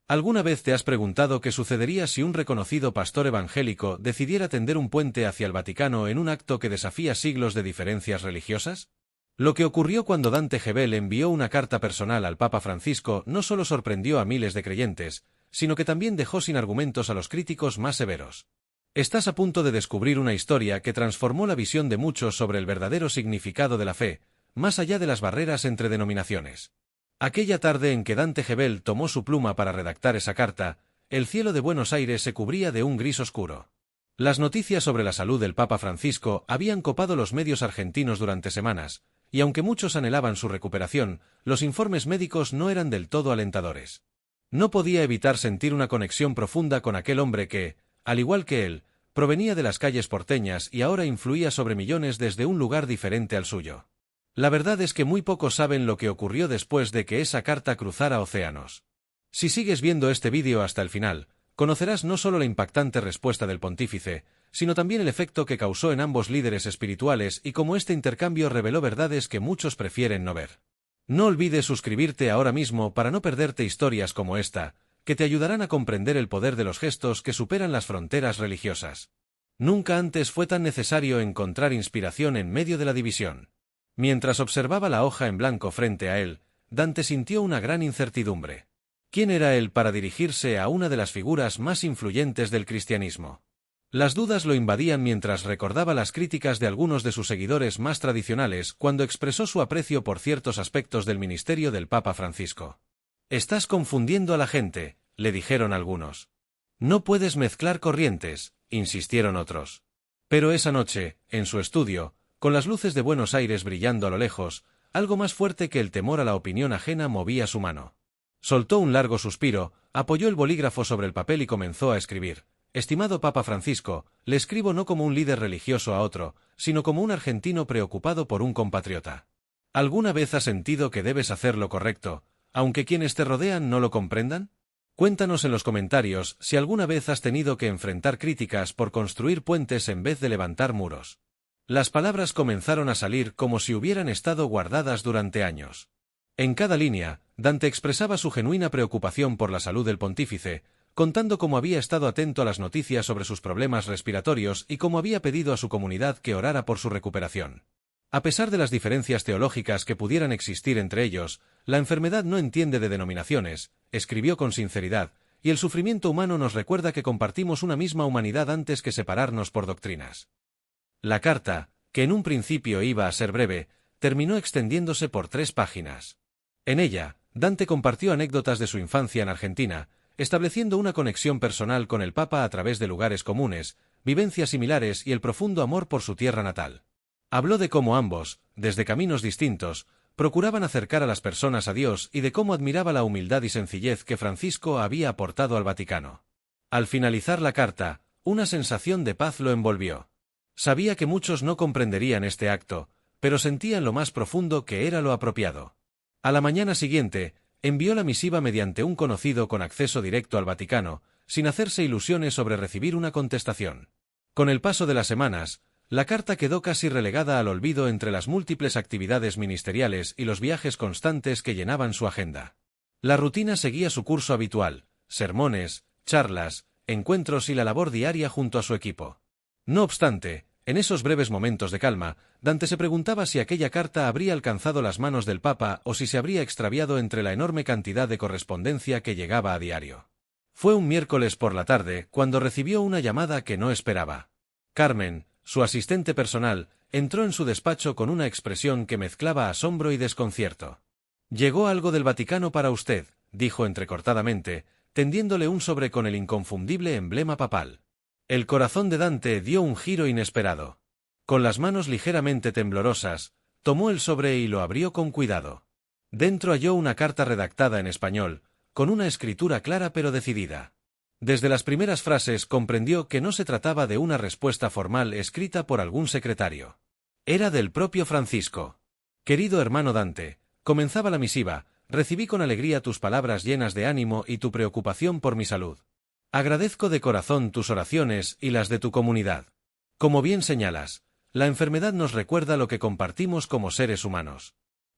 ¿Alguna vez te has preguntado qué sucedería si un reconocido pastor evangélico decidiera tender un puente hacia el Vaticano en un acto que desafía siglos de diferencias religiosas? Lo que ocurrió cuando Dante Gebel envió una carta personal al Papa Francisco no solo sorprendió a miles de creyentes, sino que también dejó sin argumentos a los críticos más severos. Estás a punto de descubrir una historia que transformó la visión de muchos sobre el verdadero significado de la fe, más allá de las barreras entre denominaciones. Aquella tarde en que Dante Gebel tomó su pluma para redactar esa carta, el cielo de Buenos Aires se cubría de un gris oscuro. Las noticias sobre la salud del Papa Francisco habían copado los medios argentinos durante semanas, y aunque muchos anhelaban su recuperación, los informes médicos no eran del todo alentadores. No podía evitar sentir una conexión profunda con aquel hombre que, al igual que él, provenía de las calles porteñas y ahora influía sobre millones desde un lugar diferente al suyo. La verdad es que muy pocos saben lo que ocurrió después de que esa carta cruzara océanos. Si sigues viendo este vídeo hasta el final, conocerás no solo la impactante respuesta del pontífice, sino también el efecto que causó en ambos líderes espirituales y cómo este intercambio reveló verdades que muchos prefieren no ver. No olvides suscribirte ahora mismo para no perderte historias como esta, que te ayudarán a comprender el poder de los gestos que superan las fronteras religiosas. Nunca antes fue tan necesario encontrar inspiración en medio de la división. Mientras observaba la hoja en blanco frente a él, Dante sintió una gran incertidumbre. ¿Quién era él para dirigirse a una de las figuras más influyentes del cristianismo? Las dudas lo invadían mientras recordaba las críticas de algunos de sus seguidores más tradicionales cuando expresó su aprecio por ciertos aspectos del ministerio del Papa Francisco. «Estás confundiendo a la gente», le dijeron algunos. «No puedes mezclar corrientes», insistieron otros. Pero esa noche, en su estudio, con las luces de Buenos Aires brillando a lo lejos, algo más fuerte que el temor a la opinión ajena movía su mano. Soltó un largo suspiro, apoyó el bolígrafo sobre el papel y comenzó a escribir. «Estimado Papa Francisco, le escribo no como un líder religioso a otro, sino como un argentino preocupado por un compatriota. ¿Alguna vez has sentido que debes hacer lo correcto, aunque quienes te rodean no lo comprendan? Cuéntanos en los comentarios si alguna vez has tenido que enfrentar críticas por construir puentes en vez de levantar muros». Las palabras comenzaron a salir como si hubieran estado guardadas durante años. En cada línea, Dante expresaba su genuina preocupación por la salud del pontífice, contando cómo había estado atento a las noticias sobre sus problemas respiratorios y cómo había pedido a su comunidad que orara por su recuperación. A pesar de las diferencias teológicas que pudieran existir entre ellos, la enfermedad no entiende de denominaciones, escribió con sinceridad, y el sufrimiento humano nos recuerda que compartimos una misma humanidad antes que separarnos por doctrinas. La carta, que en un principio iba a ser breve, terminó extendiéndose por 3 páginas. En ella, Dante compartió anécdotas de su infancia en Argentina, estableciendo una conexión personal con el Papa a través de lugares comunes, vivencias similares y el profundo amor por su tierra natal. Habló de cómo ambos, desde caminos distintos, procuraban acercar a las personas a Dios y de cómo admiraba la humildad y sencillez que Francisco había aportado al Vaticano. Al finalizar la carta, una sensación de paz lo envolvió. Sabía que muchos no comprenderían este acto, pero sentía en lo más profundo que era lo apropiado. A la mañana siguiente, envió la misiva mediante un conocido con acceso directo al Vaticano, sin hacerse ilusiones sobre recibir una contestación. Con el paso de las semanas, la carta quedó casi relegada al olvido entre las múltiples actividades ministeriales y los viajes constantes que llenaban su agenda. La rutina seguía su curso habitual: sermones, charlas, encuentros y la labor diaria junto a su equipo. No obstante, en esos breves momentos de calma, Dante se preguntaba si aquella carta habría alcanzado las manos del Papa o si se habría extraviado entre la enorme cantidad de correspondencia que llegaba a diario. Fue un miércoles por la tarde cuando recibió una llamada que no esperaba. Carmen, su asistente personal, entró en su despacho con una expresión que mezclaba asombro y desconcierto. «Llegó algo del Vaticano para usted», dijo entrecortadamente, tendiéndole un sobre con el inconfundible emblema papal. El corazón de Dante dio un giro inesperado. Con las manos ligeramente temblorosas, tomó el sobre y lo abrió con cuidado. Dentro halló una carta redactada en español, con una escritura clara pero decidida. Desde las primeras frases comprendió que no se trataba de una respuesta formal escrita por algún secretario. Era del propio Francisco. «Querido hermano Dante», comenzaba la misiva, «recibí con alegría tus palabras llenas de ánimo y tu preocupación por mi salud. Agradezco de corazón tus oraciones y las de tu comunidad. Como bien señalas, la enfermedad nos recuerda lo que compartimos como seres humanos.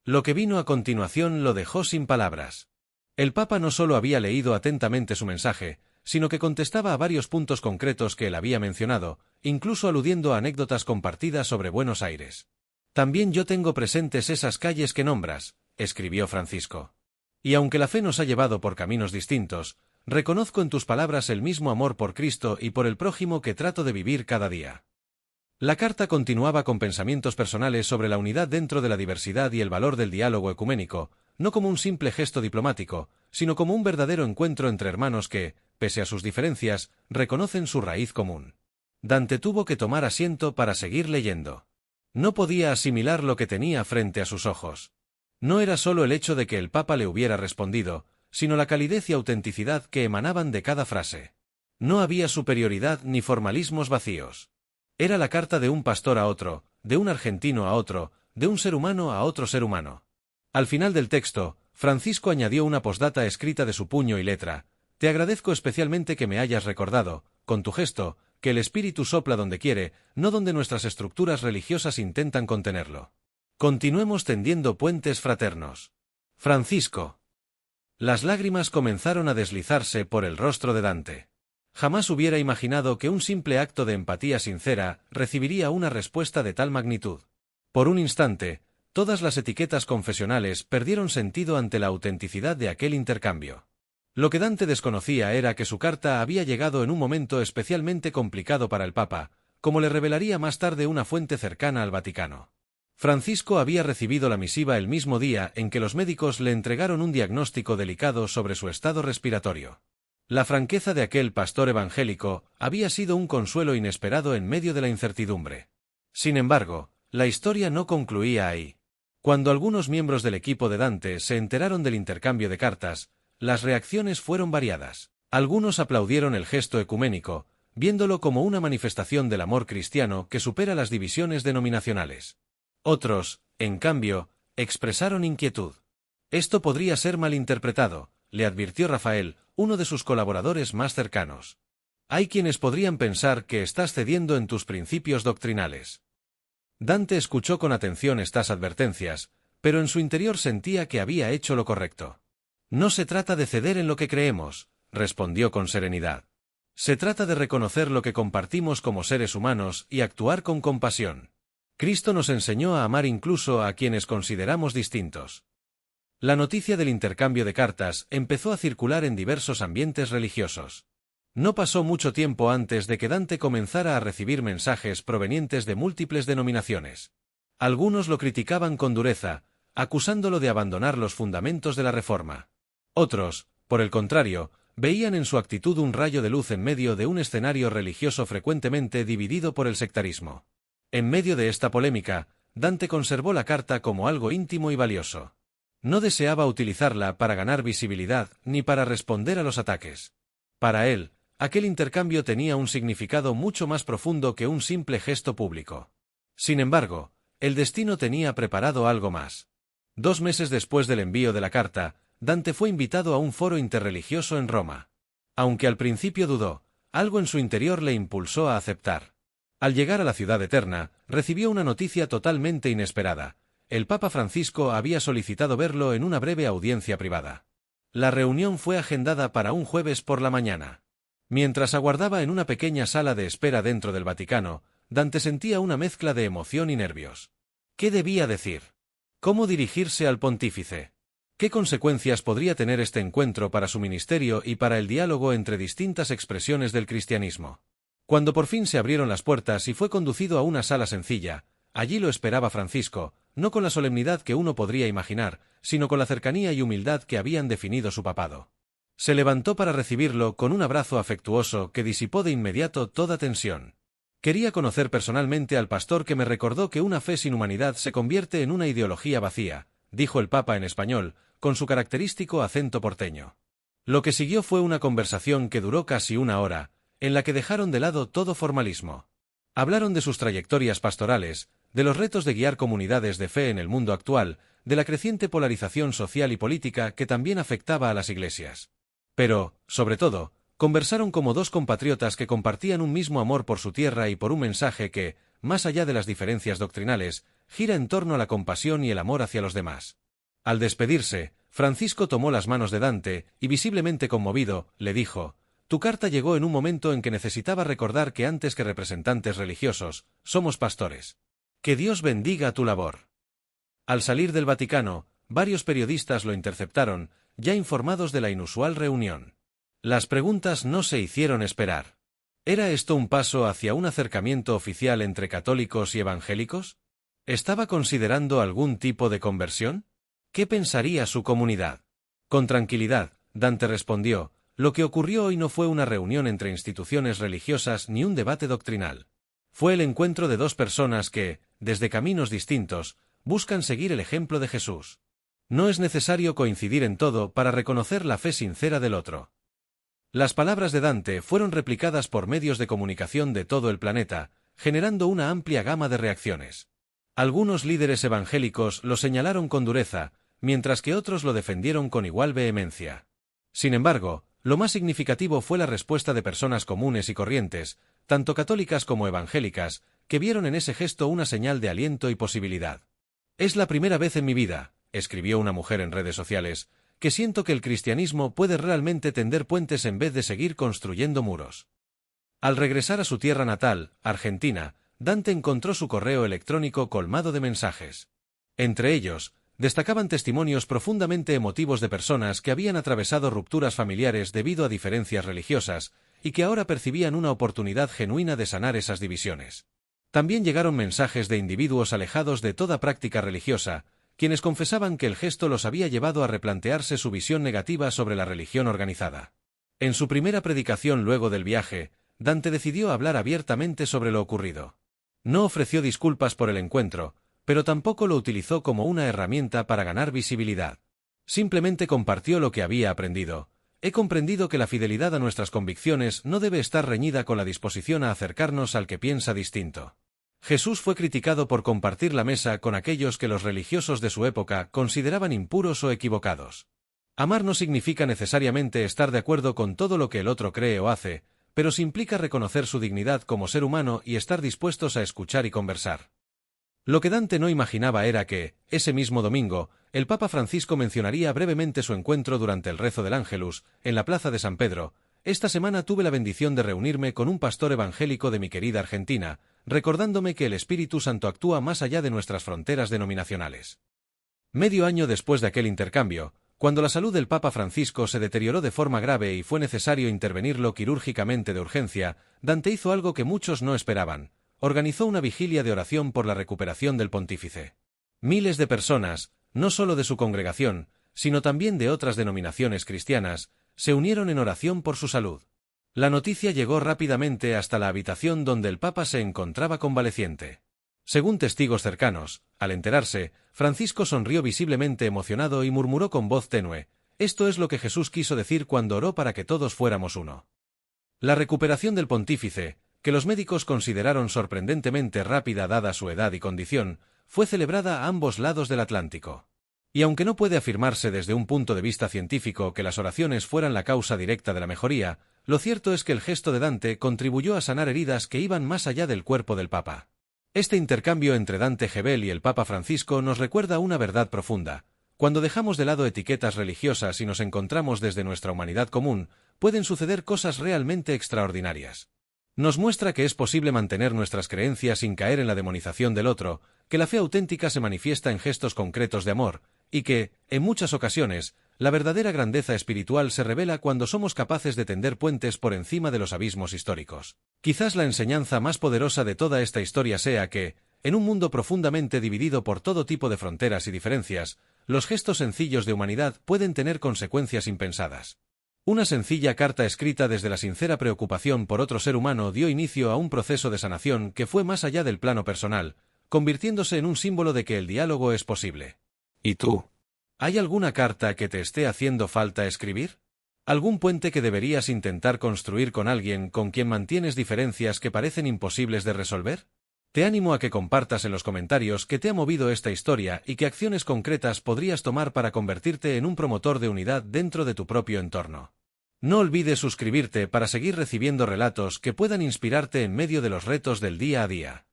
Lo que vino a continuación lo dejó sin palabras. El Papa no solo había leído atentamente su mensaje, sino que contestaba a varios puntos concretos que él había mencionado, incluso aludiendo a anécdotas compartidas sobre Buenos Aires. «También yo tengo presentes esas calles que nombras», escribió Francisco. «Y aunque la fe nos ha llevado por caminos distintos, reconozco en tus palabras el mismo amor por Cristo y por el prójimo que trato de vivir cada día». La carta continuaba con pensamientos personales sobre la unidad dentro de la diversidad y el valor del diálogo ecuménico, no como un simple gesto diplomático, sino como un verdadero encuentro entre hermanos que, pese a sus diferencias, reconocen su raíz común. Dante tuvo que tomar asiento para seguir leyendo. No podía asimilar lo que tenía frente a sus ojos. No era solo el hecho de que el Papa le hubiera respondido, sino la calidez y autenticidad que emanaban de cada frase. No había superioridad ni formalismos vacíos. Era la carta de un pastor a otro, de un argentino a otro, de un ser humano a otro ser humano. Al final del texto, Francisco añadió una postdata escrita de su puño y letra: «Te agradezco especialmente que me hayas recordado, con tu gesto, que el espíritu sopla donde quiere, no donde nuestras estructuras religiosas intentan contenerlo. Continuemos tendiendo puentes fraternos. Francisco». Las lágrimas comenzaron a deslizarse por el rostro de Dante. Jamás hubiera imaginado que un simple acto de empatía sincera recibiría una respuesta de tal magnitud. Por un instante, todas las etiquetas confesionales perdieron sentido ante la autenticidad de aquel intercambio. Lo que Dante desconocía era que su carta había llegado en un momento especialmente complicado para el Papa, como le revelaría más tarde una fuente cercana al Vaticano. Francisco había recibido la misiva el mismo día en que los médicos le entregaron un diagnóstico delicado sobre su estado respiratorio. La franqueza de aquel pastor evangélico había sido un consuelo inesperado en medio de la incertidumbre. Sin embargo, la historia no concluía ahí. Cuando algunos miembros del equipo de Dante se enteraron del intercambio de cartas, las reacciones fueron variadas. Algunos aplaudieron el gesto ecuménico, viéndolo como una manifestación del amor cristiano que supera las divisiones denominacionales. Otros, en cambio, expresaron inquietud. «Esto podría ser malinterpretado», le advirtió Rafael, uno de sus colaboradores más cercanos. «Hay quienes podrían pensar que estás cediendo en tus principios doctrinales». Dante escuchó con atención estas advertencias, pero en su interior sentía que había hecho lo correcto. «No se trata de ceder en lo que creemos», respondió con serenidad. «Se trata de reconocer lo que compartimos como seres humanos y actuar con compasión. Cristo nos enseñó a amar incluso a quienes consideramos distintos». La noticia del intercambio de cartas empezó a circular en diversos ambientes religiosos. No pasó mucho tiempo antes de que Dante comenzara a recibir mensajes provenientes de múltiples denominaciones. Algunos lo criticaban con dureza, acusándolo de abandonar los fundamentos de la Reforma. Otros, por el contrario, veían en su actitud un rayo de luz en medio de un escenario religioso frecuentemente dividido por el sectarismo. En medio de esta polémica, Dante conservó la carta como algo íntimo y valioso. No deseaba utilizarla para ganar visibilidad ni para responder a los ataques. Para él, aquel intercambio tenía un significado mucho más profundo que un simple gesto público. Sin embargo, el destino tenía preparado algo más. 2 meses después del envío de la carta, Dante fue invitado a un foro interreligioso en Roma. Aunque al principio dudó, algo en su interior le impulsó a aceptar. Al llegar a la ciudad eterna, recibió una noticia totalmente inesperada. El Papa Francisco había solicitado verlo en una breve audiencia privada. La reunión fue agendada para un jueves por la mañana. Mientras aguardaba en una pequeña sala de espera dentro del Vaticano, Dante sentía una mezcla de emoción y nervios. ¿Qué debía decir? ¿Cómo dirigirse al pontífice? ¿Qué consecuencias podría tener este encuentro para su ministerio y para el diálogo entre distintas expresiones del cristianismo? Cuando por fin se abrieron las puertas y fue conducido a una sala sencilla, allí lo esperaba Francisco, no con la solemnidad que uno podría imaginar, sino con la cercanía y humildad que habían definido su papado. Se levantó para recibirlo con un abrazo afectuoso que disipó de inmediato toda tensión. «Quería conocer personalmente al pastor que me recordó que una fe sin humanidad se convierte en una ideología vacía», dijo el Papa en español, con su característico acento porteño. Lo que siguió fue una conversación que duró casi 1 hora, en la que dejaron de lado todo formalismo. Hablaron de sus trayectorias pastorales, de los retos de guiar comunidades de fe en el mundo actual, de la creciente polarización social y política que también afectaba a las iglesias. Pero, sobre todo, conversaron como 2 compatriotas que compartían un mismo amor por su tierra y por un mensaje que, más allá de las diferencias doctrinales, gira en torno a la compasión y el amor hacia los demás. Al despedirse, Francisco tomó las manos de Dante y, visiblemente conmovido, le dijo: «Tu carta llegó en un momento en que necesitaba recordar que antes que representantes religiosos, somos pastores. Que Dios bendiga tu labor». Al salir del Vaticano, varios periodistas lo interceptaron, ya informados de la inusual reunión. Las preguntas no se hicieron esperar. ¿Era esto un paso hacia un acercamiento oficial entre católicos y evangélicos? ¿Estaba considerando algún tipo de conversión? ¿Qué pensaría su comunidad? Con tranquilidad, Dante respondió: «Lo que ocurrió hoy no fue una reunión entre instituciones religiosas ni un debate doctrinal. Fue el encuentro de dos personas que, desde caminos distintos, buscan seguir el ejemplo de Jesús. No es necesario coincidir en todo para reconocer la fe sincera del otro». Las palabras de Dante fueron replicadas por medios de comunicación de todo el planeta, generando una amplia gama de reacciones. Algunos líderes evangélicos lo señalaron con dureza, mientras que otros lo defendieron con igual vehemencia. Sin embargo, lo más significativo fue la respuesta de personas comunes y corrientes, tanto católicas como evangélicas, que vieron en ese gesto una señal de aliento y posibilidad. «Es la primera vez en mi vida», escribió una mujer en redes sociales, «que siento que el cristianismo puede realmente tender puentes en vez de seguir construyendo muros». Al regresar a su tierra natal, Argentina, Dante encontró su correo electrónico colmado de mensajes. Entre ellos, destacaban testimonios profundamente emotivos de personas que habían atravesado rupturas familiares debido a diferencias religiosas, y que ahora percibían una oportunidad genuina de sanar esas divisiones. También llegaron mensajes de individuos alejados de toda práctica religiosa, quienes confesaban que el gesto los había llevado a replantearse su visión negativa sobre la religión organizada. En su primera predicación luego del viaje, Dante decidió hablar abiertamente sobre lo ocurrido. No ofreció disculpas por el encuentro, pero tampoco lo utilizó como una herramienta para ganar visibilidad. Simplemente compartió lo que había aprendido. «He comprendido que la fidelidad a nuestras convicciones no debe estar reñida con la disposición a acercarnos al que piensa distinto». Jesús fue criticado por compartir la mesa con aquellos que los religiosos de su época consideraban impuros o equivocados. Amar no significa necesariamente estar de acuerdo con todo lo que el otro cree o hace, pero sí implica reconocer su dignidad como ser humano y estar dispuestos a escuchar y conversar. Lo que Dante no imaginaba era que, ese mismo domingo, el Papa Francisco mencionaría brevemente su encuentro durante el rezo del Ángelus, en la plaza de San Pedro. «Esta semana tuve la bendición de reunirme con un pastor evangélico de mi querida Argentina, recordándome que el Espíritu Santo actúa más allá de nuestras fronteras denominacionales». Medio año después de aquel intercambio, cuando la salud del Papa Francisco se deterioró de forma grave y fue necesario intervenirlo quirúrgicamente de urgencia, Dante hizo algo que muchos no esperaban: organizó una vigilia de oración por la recuperación del pontífice. Miles de personas, no solo de su congregación, sino también de otras denominaciones cristianas, se unieron en oración por su salud. La noticia llegó rápidamente hasta la habitación donde el Papa se encontraba convaleciente. Según testigos cercanos, al enterarse, Francisco sonrió visiblemente emocionado y murmuró con voz tenue: «Esto es lo que Jesús quiso decir cuando oró para que todos fuéramos uno». La recuperación del pontífice, que los médicos consideraron sorprendentemente rápida dada su edad y condición, fue celebrada a ambos lados del Atlántico. Y aunque no puede afirmarse desde un punto de vista científico que las oraciones fueran la causa directa de la mejoría, lo cierto es que el gesto de Dante contribuyó a sanar heridas que iban más allá del cuerpo del Papa. Este intercambio entre Dante Gebel y el Papa Francisco nos recuerda una verdad profunda: cuando dejamos de lado etiquetas religiosas y nos encontramos desde nuestra humanidad común, pueden suceder cosas realmente extraordinarias. Nos muestra que es posible mantener nuestras creencias sin caer en la demonización del otro, que la fe auténtica se manifiesta en gestos concretos de amor, y que, en muchas ocasiones, la verdadera grandeza espiritual se revela cuando somos capaces de tender puentes por encima de los abismos históricos. Quizás la enseñanza más poderosa de toda esta historia sea que, en un mundo profundamente dividido por todo tipo de fronteras y diferencias, los gestos sencillos de humanidad pueden tener consecuencias impensadas. Una sencilla carta escrita desde la sincera preocupación por otro ser humano dio inicio a un proceso de sanación que fue más allá del plano personal, convirtiéndose en un símbolo de que el diálogo es posible. ¿Y tú? ¿Hay alguna carta que te esté haciendo falta escribir? ¿Algún puente que deberías intentar construir con alguien con quien mantienes diferencias que parecen imposibles de resolver? Te animo a que compartas en los comentarios qué te ha movido esta historia y qué acciones concretas podrías tomar para convertirte en un promotor de unidad dentro de tu propio entorno. No olvides suscribirte para seguir recibiendo relatos que puedan inspirarte en medio de los retos del día a día.